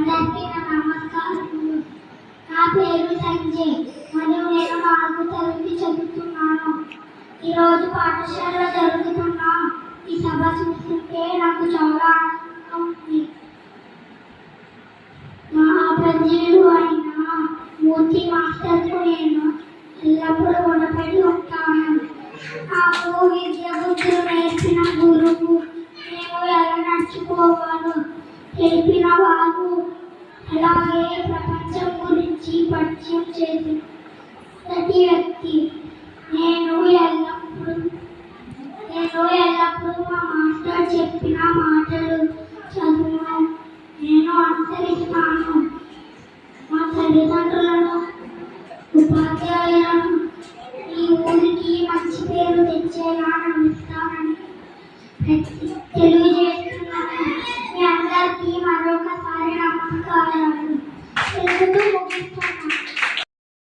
అందరికీ నా నమస్కారములు. నా పేరు సంజయ్ మరియు నేను 4వ తరగతి చదువుతున్నాను. ఈరోజు పాఠశాలలో జరుగుతున్న ఈ సభ చూస్తుంటే నాకు చాలా ఆనందంగా ఉంది. మహాప్రజ్ఞుడు అయిన మూర్తి మాస్టర్కు నేను ఎల్లప్పుడూ రుణపడి ఉంటాను. నాకు విద్య బుద్ధులు నేర్పిన గురువు, నేను ఎలా నడుచుకోవాలో తెలిపిన వారు, అలాగే ప్రపంచం గురించి పరిచయం చేసిన ప్రతి వ్యక్తి. నేను ఎల్లప్పుడూ మా మాస్టర్ చెప్పిన మాటలు చదువును నేను అనుసరిస్తాను. మా తల్లిదండ్రులను, ఉపాధ్యాయులను ఈ ఊరికి మంచి పేరు తెచ్చేలా నడుస్తానని తెలియజేస్తున్నాను. మీ అందరికీ మరొకసారి నమస్కారాలు తెలుపుతూ ముగిస్తున్నాను.